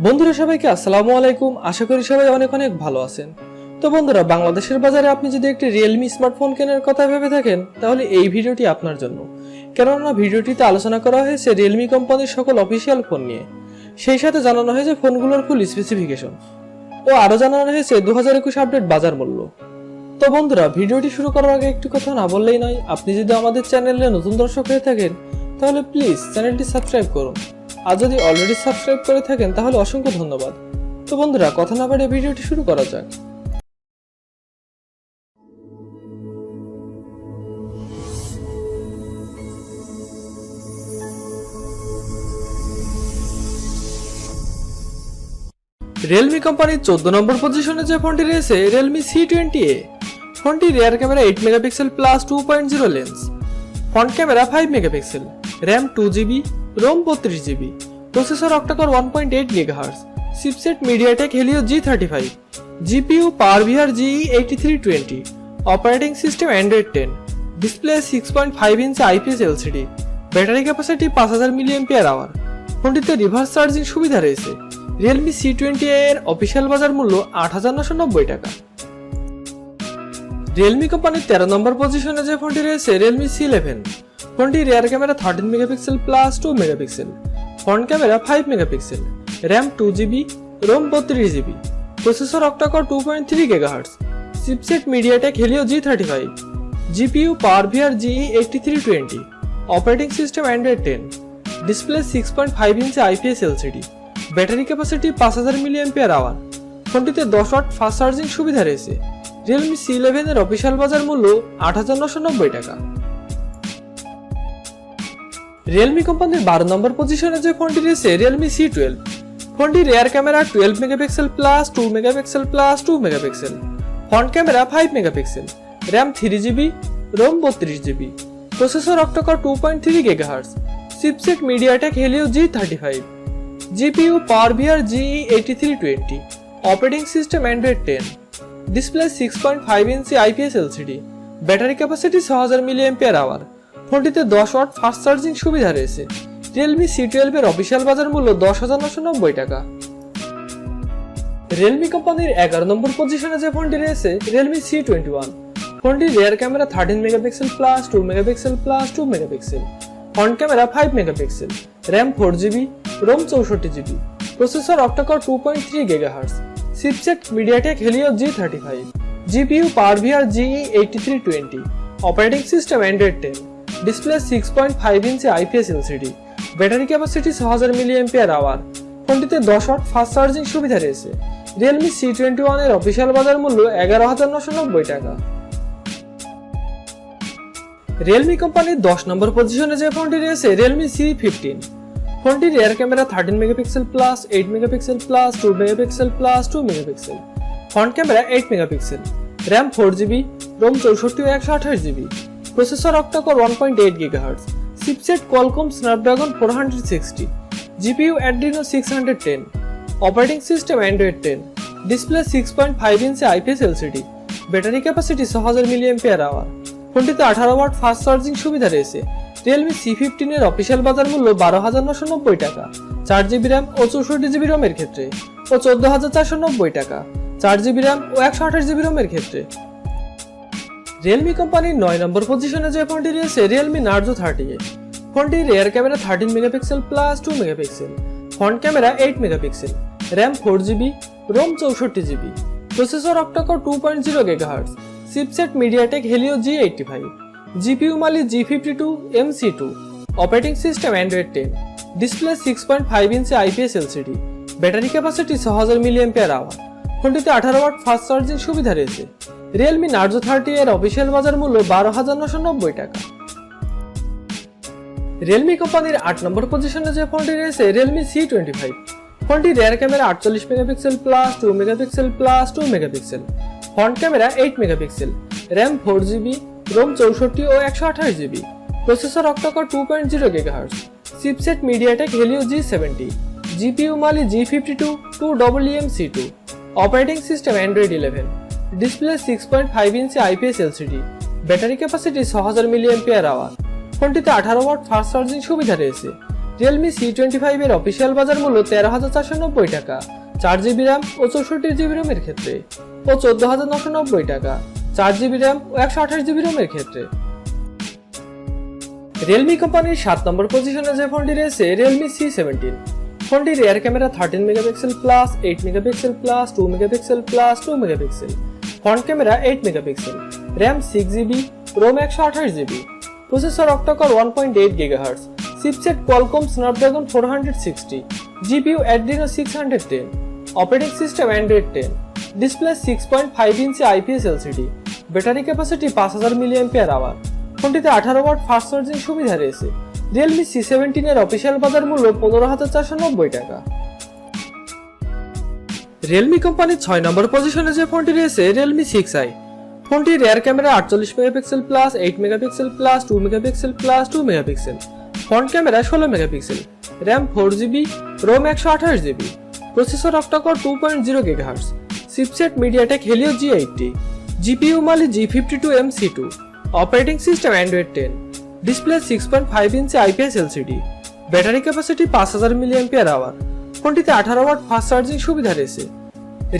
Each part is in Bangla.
বন্ধুরা সবাইকে আসসালামু আলাইকুম। আশা করি সবাই অনেক অনেক ভালো আছেন। তো বন্ধুরা, বাংলাদেশের বাজারে আপনি যদি একটি রিয়েলমি স্মার্টফোন কেনার কথা ভেবে থাকেন তাহলে এই ভিডিওটি আপনার জন্য। কেননা ভিডিওটিতে আলোচনা করা হয়েছে রিয়েলমি কোম্পানির সকল অফিসিয়াল ফোন নিয়ে, সেই সাথে জানানো হয়েছে ফোনগুলোর ফুল স্পেসিফিকেশন ও আরও জানানো হয়েছে 2021 আপডেট বাজার মূল্য। তো বন্ধুরা, ভিডিওটি শুরু করার আগে একটু কথা না বললেই নয়, আপনি যদি আমাদের চ্যানেলে নতুন দর্শক হয়ে থাকেন তাহলে প্লিজ চ্যানেলটি সাবস্ক্রাইব করুন, আর যদি অলরেডি সাবস্ক্রাইব করে থাকেন তাহলে অসংখ্য ধন্যবাদ। তো বন্ধুরা, কথা না বাড়িয়ে ভিডিওটি শুরু করা যাক। রিয়েলমি কোম্পানির 14 নম্বর পজিশনে যে ফোনটি রয়েছে রিয়েলমি C20A। ফোনটি rear camera 8 megapixel plus 2.0 lens, front camera 5 megapixel, RAM 2GB, ROM 32GB, processor octa-core 1.8 GHz, chipset MediaTek Helio G35, GPU power GE8320, operating system Android 10, display 6.5 inch IPS LCD, battery capacity 5000 mAh। ফোনটিতে রিভার্স চার্জিং সুবিধা রয়েছে। রিয়েলমি C20A এর অফিসিয়াল বাজার মূল্য 8,990 টাকা। রিয়েলমি কোম্পানির 13 নম্বর পজিশনে যে ফোনটি রয়েছে রিয়েলমি C11। ফোনটি rear camera 13 megapixel plus 2 megapixel, front camera 5 megapixel, RAM 2GB, ROM 32GB, processor octa core 2.3 GHz, chipset MediaTek Helio G35, GPU power GE8320, operating system Android 10, display 6.5 inch IPS LCD, battery capacity 5000 mAh। ফোনটিতে 10 ওয়াট ফাস্ট চার্জিং সুবিধা রয়েছে। রিয়েলমি C11 এর অফিসিয়াল বাজার মূল্য 8,990 টাকা। রিয়েলমি কোম্পানির 12 নম্বর পজিশনে যে ফোনটি রয়েছে রিয়েলমি C12। ফোনটি rear camera 12 megapixel plus 2 megapixel plus 2 megapixel, front camera 5 megapixel, RAM 3GB, ROM 32GB, processor octa core 2.3 GHz, chipset MediaTek Helio G35, GPU power GE8320, operating system Android 10, display 6.5 inch IPS LCD, battery capacity 6000 mAh। ফোনটিতে 10 ওয়াট ফাস্ট চার্জিং সুবিধা রয়েছে। রিয়েলমি C12 এর অফিসিয়াল বাজার মূল্য 10,990 টাকা। রিয়েলমি কোম্পানির 11 নম্বর পজিশনে যে ফোনটি রয়েছে রিয়েলমি C21। ফোনটি rear camera 13 megapixel plus 2 megapixel plus 2 megapixel, front camera 5 megapixel, RAM 4GB, ROM 64GB, processor octa core 2.3 GHz, chipset MediaTek Helio G35, GPU power GE8320, operating system Android 10, display 6.5 inch IPS LCD, battery capacity 6000 mAh। ফোনটিতে 10 ওয়াট ফাস্ট চার্জিং সুবিধা রয়েছে। রিয়েলমি C21 এর অফিসিয়াল বাজার মূল্য 11,990 টাকা। রিয়েলমি কোম্পানির 10 নম্বর পজিশনে যে ফোনটি রয়েছে রিয়েলমি C15। ফোনটি rear camera 13 megapixel plus 8 megapixel plus 2 megapixel plus 2 megapixel, front camera 8 megapixel, RAM 4GB, ROM 64 ও 128GB, processor octa-core 1.8 GHz, chipset Qualcomm Snapdragon 460, GPU Adreno 610, operating system Android 10, display 6.5 inch IPS LCD, battery capacity 6000 mAh। ফোনটিতে 18 ওয়াট ফাস্ট চার্জিং সুবিধা রয়েছে। রিয়েলমি C15 এর অফিসিয়াল বাজার মূল্য 12,990 টাকা 4GB র্যাম ও 64GB রোমের ক্ষেত্রে, ও 14,490 টাকা 4GB র্যাম ও 128GB রোমের ক্ষেত্রে। রিয়েলমি কোম্পানির 9 নম্বর পজিশনে যে ফোনটি রয়েছে রিয়েলমি নার্জো 38। ফোনটি rear camera 13 megapixel plus 2 megapixel, front camera 8 megapixel, RAM 4GB, ROM 64GB, processor octa core 2.0 GHz, chipset MediaTek Helio G85, GPU Mali G52 MC2, operating system Android 10, display 6.5 inch IPS LCD, battery capacity 6000 mAh। ফোনটিতে 18 ওয়াট ফাস্ট চার্জিং সুবিধা রয়েছে। রিয়েলমি নার্জো 30 এর অফিসিয়াল বাজার মূল্য 12,990 টাকা। রিয়েলমি কোম্পানির 8 নম্বর পজিশনে যে ফোনটি রয়েছে রিয়েলমি C25। ফোনটি rear camera 48 megapixel plus 2 megapixel plus 2 megapixel, front camera 8 megapixel, RAM 4GB, ROM 64 ও 128GB, processor octa core 2.0 GHz, chipset MediaTek Helio G70, GPU Mali G52 2EMC2, operating system Android 11, display 6.5 inch IPS LCD, battery capacity 6000 mAh। ফোনটিতে 18 ওয়াট ফাস্ট চার্জিং সুবিধা রয়েছে। Realme C25 এর অফিসিয়াল বাজার মূল্য 13,490 টাকা 4GB RAM ও 64GB RAM এর ক্ষেত্রে ও 14,990 টাকা 4GB RAM ও 128GB RAM এর ক্ষেত্রে। Realme কোম্পানির 7 নম্বর পজিশনে যে ফোনটি রয়েছে Realme C17। ফোনটির rear camera 13 megapixel plus 8 megapixel plus 2 megapixel plus 2 megapixel, front camera 8 megapixel, RAM 6GB, ROM 128GB, processor octa-core 1.8 GHz, chipset Qualcomm Snapdragon 460, GPU Adreno 610, operating system Android 10, display 6.5 inch IPS LCD, battery capacity 5000 mAh। ফোনটিতে 18 ওয়াট ফাস্ট চার্জিং সুবিধা রয়েছে। Realme C17 এর অফিসিয়াল বাজার মূল্য 15,490 টাকা। Realme কোম্পানির 6 নম্বর পজিশনে যে ফোনটি রয়েছে Realme 6i। ফোনটির rear camera 48 megapixel plus 8 megapixel plus 2 megapixel plus 2 megapixel, front camera 16 megapixel, RAM 4GB, ROM 128GB, processor octa-core 2.0 GHz, chipset MediaTek Helio G80, GPU Mali G52MC2, operating system Android 10, display 6.5 inch IPS LCD, battery capacity 5000 mAh। ফোনটিতে 18 ওয়াট ফাস্ট চার্জিং সুবিধা রয়েছে।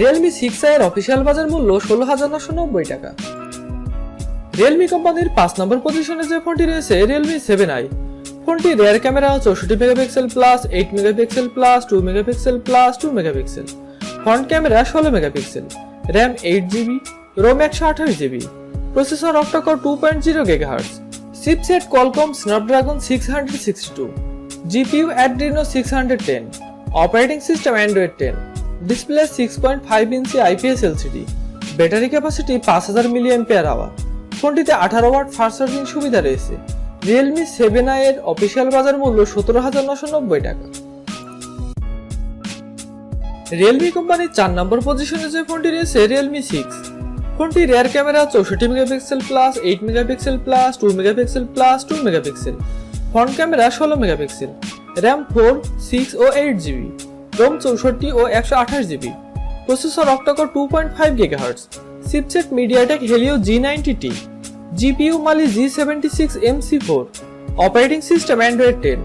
Realme 6i এর অফিসিয়াল বাজার মূল্য 16,990 টাকা। Realme কোম্পানির 5 নম্বর পজিশনে যে ফোনটি রয়েছে Realme 7i। ফোনটির rear camera 64 megapixel plus 8 megapixel plus 2 megapixel plus 2 megapixel, front camera 16 megapixel, RAM 8GB, ROM 128GB, processor octa-core 2.0 GHz, chipset Qualcomm Snapdragon 662, GPU Adreno 610, operating system Android 10, display 6.5 inch IPS LCD, battery capacity 5000 mAh। ফোনটিতে 18 ওয়াট ফাস্ট চার্জিং সুবিধা রয়েছে। Realme 7i এর অফিসিয়াল বাজার মূল্য 17,990 টাকা। Realme কোম্পানির 4 নম্বর পজিশনে যে ফোনটি রয়েছে Realme 6। ফোনটির rear camera 64 megapixel plus 8 megapixel plus 2 megapixel plus 2 megapixel, front camera 16 megapixel, RAM 4, 6 ও 8GB, ROM 64 ও 128GB, processor octa-core 2.5 GHz, chipset MediaTek Helio G90T, GPU Mali G76MC4, operating system Android 10,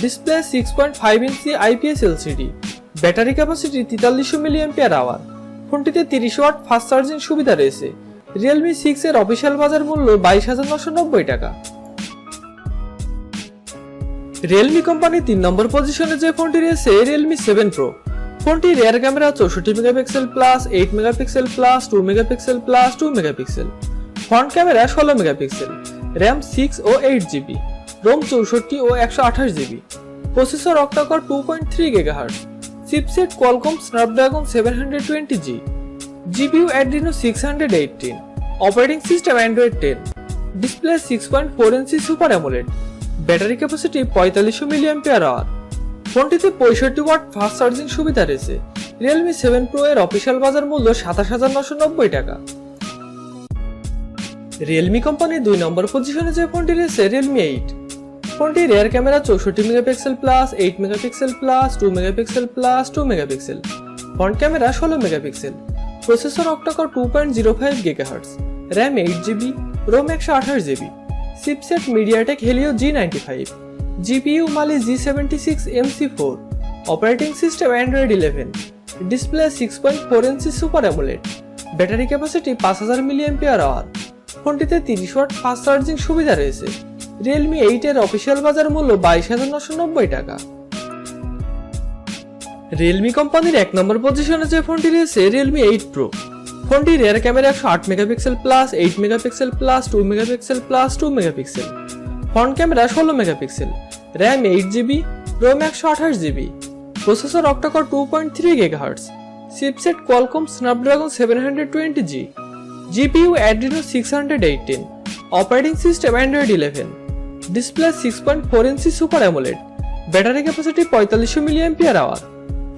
display 6.5 inch IPS LCD, battery capacity 4300 mAh। ফোনটিতে 30 ওয়াট ফাস্ট চার্জিং সুবিধা রয়েছে। Realme 6 এর অফিসিয়াল বাজার মূল্য 22,990 টাকা। Realme কোম্পানির 3 নম্বর পজিশনে যে ফোনটি রয়েছে Realme 7 Pro। ফোনটির rear camera 64 megapixel plus 8 megapixel plus 2 megapixel plus 2 megapixel, front camera 16 megapixel, RAM 6 ও 8GB, ROM 64 ও 128GB, processor octa core 2.3 GHz, chipset Qualcomm Snapdragon 720G, GPU Adreno 618, operating system Android 10, display 6.4 inch super AMOLED, battery capacity 4500 mAh। ফোনটিতে 65 ওয়াট ফাস্ট চার্জিং সুবিধা রয়েছে। Realme 7 Pro এর অফিসিয়াল বাজার মূল্য 27,990 টাকা। Realme কোম্পানির 2 নম্বর পজিশনে যে ফোনটি রয়েছে Realme 8। ফোনটির rear camera 64 megapixel plus 8 megapixel plus 2 megapixel plus 2 megapixel, front camera 16 megapixel, processor octa core 2.05 GHz, RAM 8GB, ROM 128GB, chipset MediaTek Helio G95, GPU Mali G76MC4, operating system Android 11, display 6.4 inch super AMOLED, battery capacity 5000 mAh। ফোনটিতে 30 ওয়াট ফাস্ট চার্জিং সুবিধা রয়েছে। Realme 8 এর অফিসিয়াল বাজার মূল্য 22,990 টাকা। Realme কোম্পানির 1 নম্বর পজিশনে যে ফোনটি রয়েছে Realme 8 Pro। ফোনটির rear camera 108 megapixel plus 8 megapixel plus 2 megapixel plus 2 megapixel, front camera 16 megapixel, RAM 8GB, ROM 128GB, processor octa core 2.3 GHz, chipset Qualcomm Snapdragon 720G, GPU Adreno 618, operating system Android 11, display 6.4 inch super AMOLED, battery capacity 4500 mAh।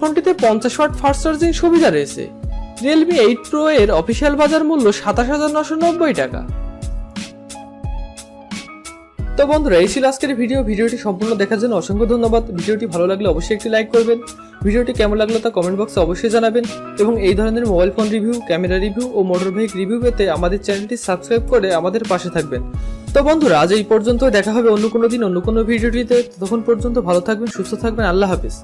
ফোনটিতে 50 ওয়াট ফাস্ট চার্জিং সুবিধা রয়েছে। Realme 8 Pro এর অফিসিয়াল বাজার মূল্য 27,990 টাকা। তো বন্ধুরা, এই ছিল আজকের ভিডিওটি সম্পূর্ণ দেখার জন্য অসংখ্য ধন্যবাদ। ভিডিওটি ভালো লাগলে অবশ্যই একটি লাইক করবেন। ভিডিওটি কেমন লাগলো তা কমেন্ট বক্সে অবশ্যই জানাবেন এবং এই ধরনের mobile phone review, camera review ও মোটর বাইক রিভিউ পেতে আমাদের চ্যানেলটি সাবস্ক্রাইব করে আমাদের পাশে থাকবেন। তো বন্ধুরা আজ এই পর্যন্ত, দেখা হবে অন্য কোনো দিন অন্য কোনো ভিডিওটিতে। ততক্ষণ পর্যন্ত ভালো থাকবেন, সুস্থ থাকবেন, আল্লাহ হাফিজ।